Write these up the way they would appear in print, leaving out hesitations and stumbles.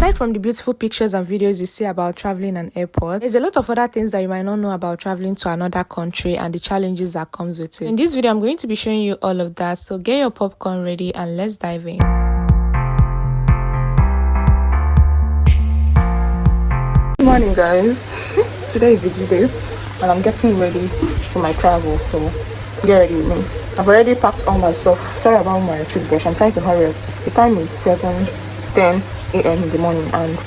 Aside from the beautiful pictures and videos you see about traveling and airports, there's a lot of other things that you might not know about traveling to another country and the challenges that comes with it. In this video, I'm going to be showing you all of that, so get your popcorn ready and let's dive in. Good morning, guys. Today is the D-Day and I'm getting ready for my travel, so get ready with me. I've already packed all my stuff. Sorry about my toothbrush, I'm trying to hurry up. The time is 7:10 a.m. in the morning and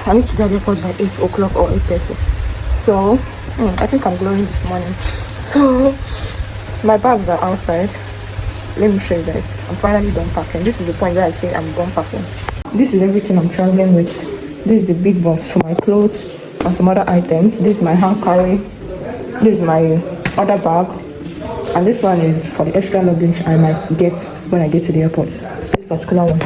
I need to be at the airport by 8 o'clock or 8:30. So I think I'm glowing this morning. So my bags are outside. Let me show you guys. I'm finally done packing. This is the point where I say I'm done packing. This is everything I'm traveling with. This is the big box for my clothes and some other items. This is my hand carry. This is my other bag. And this one is for the extra luggage I might get when I get to the airport. This particular one.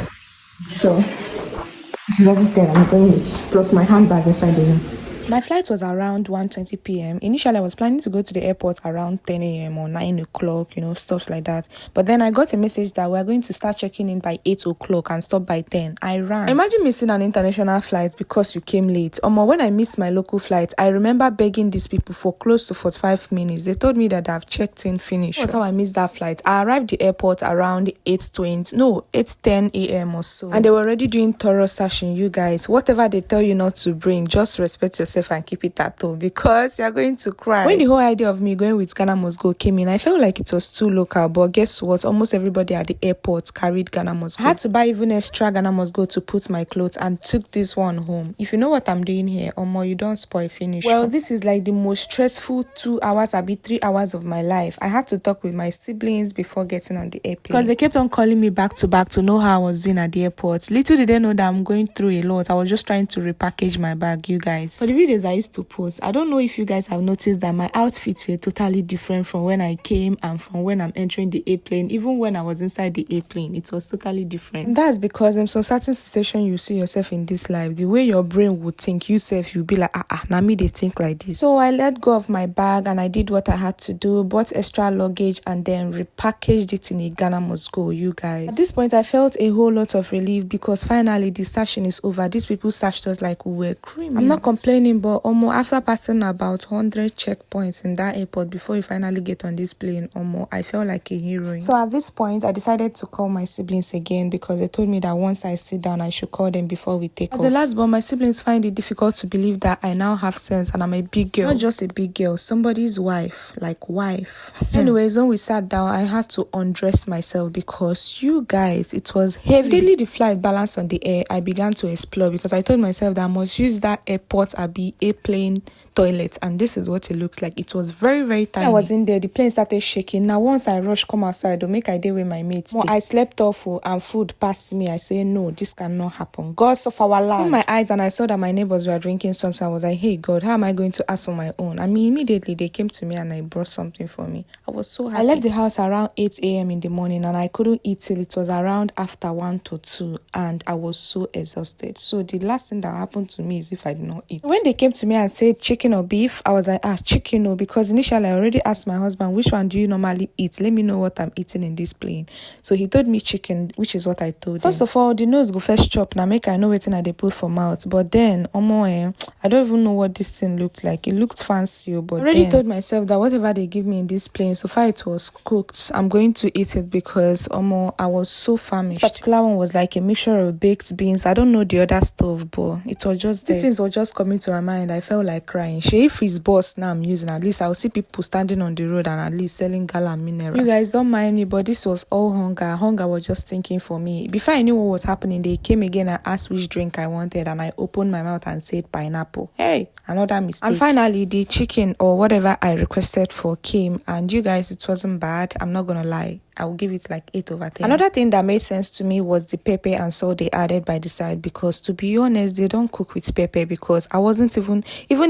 So this is everything I'm going with, plus my handbag inside the room. My flight was around 1:20 p.m. Initially, I was planning to go to the airport around 10 a.m. or 9 o'clock, stuff like that. But then I got a message that we're going to start checking in by 8 o'clock and stop by 10. I ran. Imagine missing an international flight because you came late. When I missed my local flight, I remember begging these people for close to 45 minutes. They told me that I've checked in finished. That's how I missed that flight. I arrived at the airport around 8:10 a.m. or so. And they were already doing thorough searching, you guys. Whatever they tell you not to bring, just respect yourself and keep it at home because you're going to cry. When the whole idea of me going with Ghana Must Go came in, I felt like it was too local, but guess what? Almost everybody at the airport carried Ghana Must Go. I had to buy even extra Ghana Must Go to put my clothes and took this one home. If you know what I'm doing here, you don't spoil finish. Well, this is like the most stressful 2 hours, 3 hours of my life. I had to talk with my siblings before getting on the airplane because they kept on calling me back to back to know how I was doing at the airport. Little did they know that I'm going through a lot. I was just trying to repackage my bag, you guys. For the videos I used to post, I don't know if you guys have noticed that my outfits were totally different from when I came and from when I'm entering the airplane. Even when I was inside the airplane, it was totally different. And that's because in some certain situation you see yourself in this life, the way your brain would think, you'll be like, now me they think like this. So I let go of my bag and I did what I had to do, bought extra luggage and then repackaged it in a Ghana Must Go, you guys. At this point, I felt a whole lot of relief because finally the searching is over. These people searched us like we were criminals. I'm not complaining, but after passing about 100 checkpoints in that airport before you finally get on this plane, I felt like a hero. So at this point, I decided to call my siblings again because they told me that once I sit down, I should call them before we take off. As a last born, my siblings find it difficult to believe that I now have sense and I'm a big girl. Not just a big girl, somebody's wife, like wife. Anyways, when we sat down, I had to undress myself because you guys, it was heavy. Daily the flight balance on the air, I began to explore because I told myself that I must use that airport airplane toilet, and this is what it looks like. It was very, very tiny. I was in there, the plane started shaking. Now once I rush come outside, make I day with my mates. I slept off and food passed me. I say no, this cannot happen. God of our life. In my eyes and I saw that my neighbors were drinking something. I was like, hey God, how am I going to ask for my own? Immediately they came to me and I brought something for me. I was so happy. I left the house around 8 a.m. in the morning and I couldn't eat till it was around after 1 to 2 and I was so exhausted. So the last thing that happened to me is if I did not eat. When they came to me and said chicken or beef, I was like, chicken, because initially I already asked my husband, which one do you normally eat? Let me know what I'm eating in this plane. So he told me chicken, which is what I told him. First of all, the nose go first chop. Now make I know what they put for mouth. But then, I don't even know what this thing looked like. It looked fancy, but I already told myself that whatever they give me in this plane, so far it was cooked, I'm going to eat it because, I was so famished. This particular one was like a mixture of baked beans. I don't know the other stuff, but it was just there. These things were just coming to my mind. I felt like crying. If it's boss now I'm using, at least I'll see people standing on the road and at least selling gala mineral. You guys don't mind me, but this was all hunger. Hunger was just thinking for me. Before I knew what was happening, they came again and asked which drink I wanted and I opened my mouth and said pineapple. Hey, another mistake. And finally the chicken or whatever I requested for came, and you guys, it wasn't bad. I'm not gonna lie, I will give it like 8/10. Another thing that made sense to me was the pepper and salt they added by the side, because to be honest, they don't cook with pepper, because I wasn't even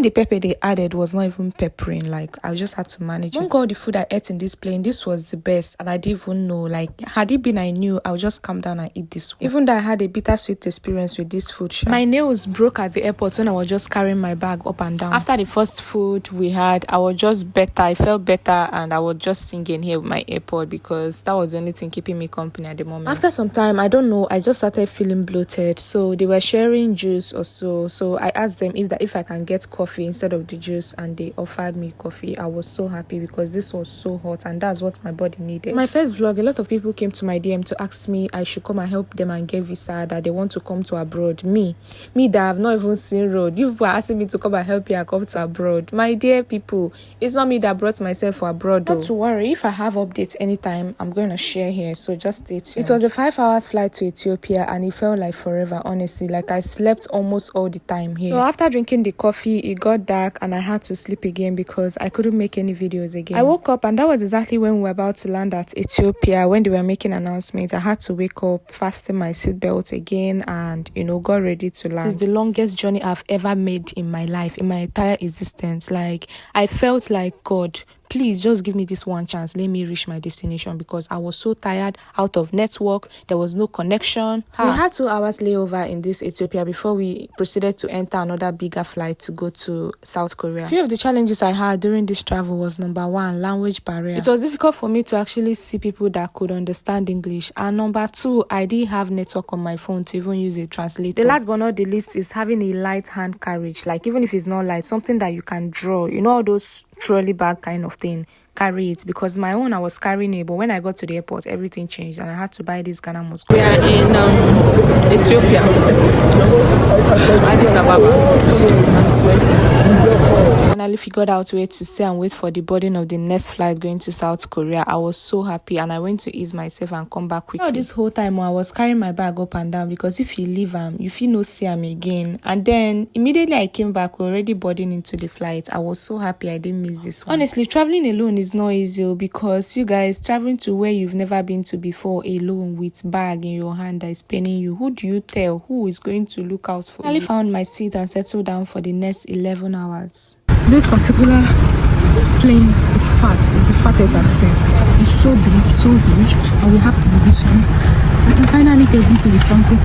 the pepper they added was not even peppering. Like, I just had to manage it. All the food I ate in this plane, this was the best, and I didn't even know. Like, had it been I knew, I would just come down and eat this one. Even though I had a bittersweet experience with this food. My nails broke at the airport when I was just carrying my bag up and down. After the first food we had, I was just better. I felt better, and I was just singing here with my AirPod because because that was the only thing keeping me company at the moment. After some time, I don't know, I just started feeling bloated. So they were sharing juice or so I asked them if I can get coffee instead of the juice, and they offered me coffee. I was so happy because this was so hot and that's what my body needed. My first vlog, a lot of people came to my DM to ask me I should come and help them and get visa, that they want to come to abroad. Me that I've not even seen road, you people are asking me to come and help you and come to abroad. My dear people, it's not me that brought myself for abroad though. Not to worry, if I have updates anytime, I'm going to share here, so just stay tuned. It was a 5 hours flight to Ethiopia and it felt like forever, honestly. Like I slept almost all the time here. So after drinking the coffee, it got dark and I had to sleep again because I couldn't make any videos again. I woke up and that was exactly when we were about to land at Ethiopia, when they were making announcements. I had to wake up, fasten my seatbelt again, and got ready to land. This is the longest journey I've ever made in my life, in my entire existence. Like I felt like, God, please just give me this one chance. Let me reach my destination, because I was so tired, out of network. There was no connection. We had 2 hours layover in this Ethiopia before we proceeded to enter another bigger flight to go to South Korea. A few of the challenges I had during this travel was, number one, language barrier. It was difficult for me to actually see people that could understand English. And number two, I didn't have network on my phone to even use a translator. The last but not the least is having a light hand carriage. Like even if it's not light, something that you can draw. All those trolley bag kind of thing, carry it, because my own, I was carrying it, but when I got to the airport, everything changed and I had to buy this Ghana mosque. We are in Ethiopia, Addis Ababa. I'm sweating. Finally figured out where to stay and wait for the boarding of the next flight going to South Korea. I was so happy and I went to ease myself and come back quickly. This whole time I was carrying my bag up and down, because if you leave you feel no see am again. And then immediately I came back, we were already boarding into the flight. I was so happy I didn't miss this one. Honestly, traveling alone is not easy, because you guys traveling to where you've never been to before alone with bag in your hand that is paining you. Who do you tell? Who is going to look out for you? I found my seat and settled down for the next 11 hours. This particular plane is fat. It's the fattest I've seen. It's so big, so huge, and we have to be vigilant. I can finally get busy with something.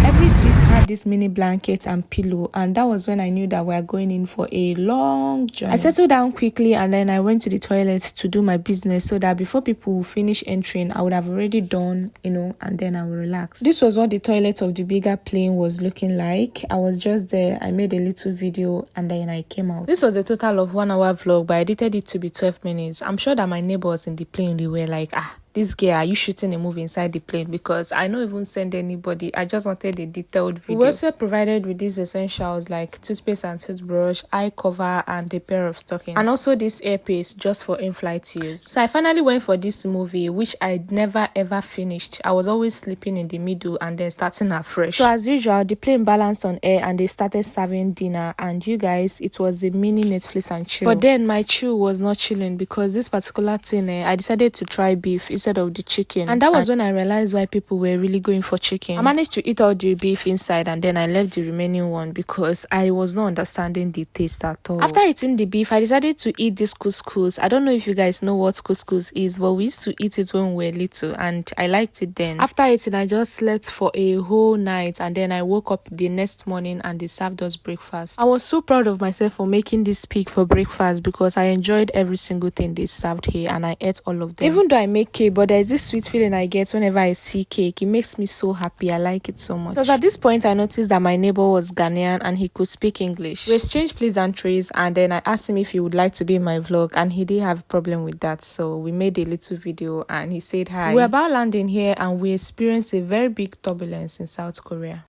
Every seat had this mini blanket and pillow, and that was when I knew that we are going in for a long journey. I settled down quickly and then I went to the toilet to do my business, so that before people finish entering, I would have already done, and then I will relax. This was what the toilet of the bigger plane was looking like. I was just there, I made a little video, and then I came out. This was a total of 1 hour vlog, but I edited it to be 12 minutes. I'm sure that my neighbors in the plane, they were like, this girl, are you shooting a movie inside the plane? Because I don't even send anybody. I just wanted a detailed video. We were also provided with these essentials like toothpaste and toothbrush, eye cover, and a pair of stockings. And also this earpiece just for in-flight use. So I finally went for this movie, which I never ever finished. I was always sleeping in the middle and then starting afresh. So as usual, the plane balanced on air and they started serving dinner. And you guys, it was a mini Netflix and chill. But then my chill was not chilling, because this particular thing, I decided to try beef instead of the chicken, and that was when I realized why people were really going for chicken. I managed to eat all the beef inside and then I left the remaining one because I was not understanding the taste at all. After eating the beef, I decided to eat this couscous. I don't know if you guys know what couscous is, but we used to eat it when we were little and I liked it then. After eating, I just slept for a whole night and then I woke up the next morning and they served us breakfast. I was so proud of myself for making this pig for breakfast, because I enjoyed every single thing they served here and I ate all of them. Even though I make cake, but there's this sweet feeling I get whenever I see cake. It makes me so happy. I like it so much. Because at this point I noticed that my neighbor was Ghanaian and he could speak English. We exchanged pleasantries and then I asked him if he would like to be in my vlog, and he didn't have a problem with that, so we made a little video and he said hi. We're about landing here and we experienced a very big turbulence in South Korea.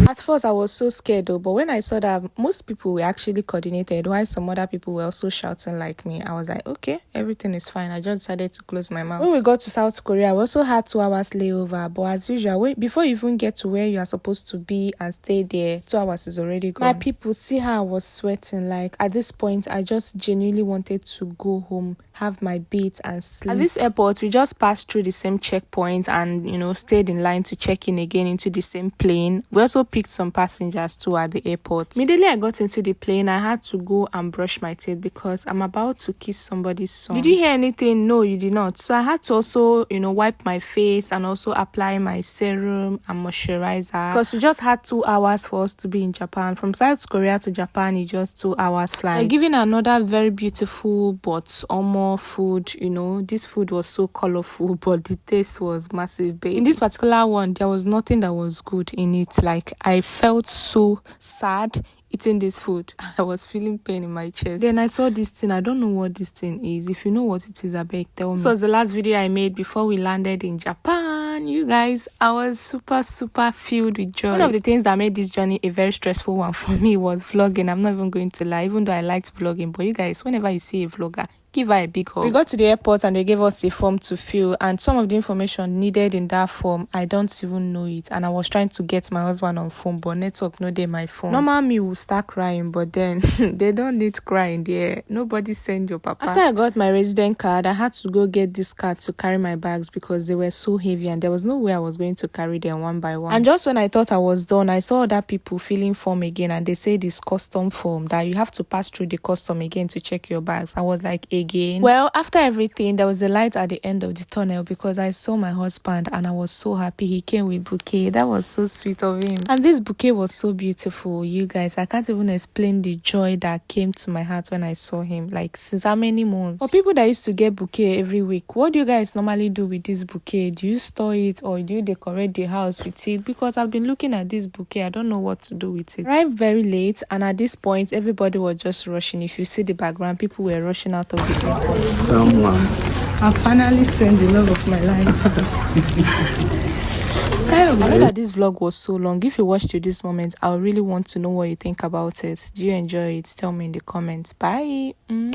At first I was so scared though, but when I saw that most people were actually coordinated while some other people were also shouting like me, I was like, okay, everything is fine. I just decided to close my mouth. When we got to South Korea, we also had 2 hours layover, but as usual, before you even get to where you are supposed to be and stay there, 2 hours is already gone. My people, see how I was sweating. Like at this point, I just genuinely wanted to go home, have my beat and sleep. At this airport, we just passed through the same checkpoint and stayed in line to check in again into the same plane. We also picked some some passengers too at the airport. Immediately I got into the plane, I had to go and brush my teeth because I'm about to kiss somebody's son. Did you hear anything? No, you did not. So I had to also, wipe my face and also apply my serum and moisturizer because we just had 2 hours for us to be in Japan. From South Korea to Japan is just 2 hours flight. They're giving another very beautiful but almost food. This food was so colorful, but the taste was massive, babe. In this particular one, there was nothing that was good in it. Like, I felt so sad eating this food. I was feeling pain in my chest. Then I saw this thing. I don't know what this thing is. If you know what it is, I beg, tell me. This was the last video I made before we landed in Japan. You guys, I was super filled with joy. One of the things that made this journey a very stressful one for me was vlogging. I'm not even going to lie, even though I liked vlogging. But you guys, whenever you see a vlogger, give her a big hug. We got to the airport and they gave us a form to fill, and some of the information needed in that form, I don't even know it. And I was trying to get my husband on phone, but network no dey my phone. Normal me will start crying, but then they don't need crying there. Nobody send your papa. After I got my resident card, I had to go get this card to carry my bags because they were so heavy and there was no way I was going to carry them one by one. And just when I thought I was done, I saw other people filling form again, and they say this custom form that you have to pass through the custom again to check your bags. I was like, again? Well, after everything, there was a light at the end of the tunnel because I saw my husband and I was so happy. He came with bouquet. That was so sweet of him. And this bouquet was so beautiful. You guys, I can't even explain the joy that came to my heart when I saw him. Like, since how many months? For people that used to get bouquet every week, what do you guys normally do with this bouquet? Do you store it or do you decorate the house with it? Because I've been looking at this bouquet, I don't know what to do with it. Arrived very late, and at this point, everybody was just rushing. If you see the background, people were rushing out of the airport. Someone. I finally sent the love of my life. I know that this vlog was so long. If you watched to this moment, I really want to know what you think about it. Do you enjoy it? Tell me in the comments. Bye.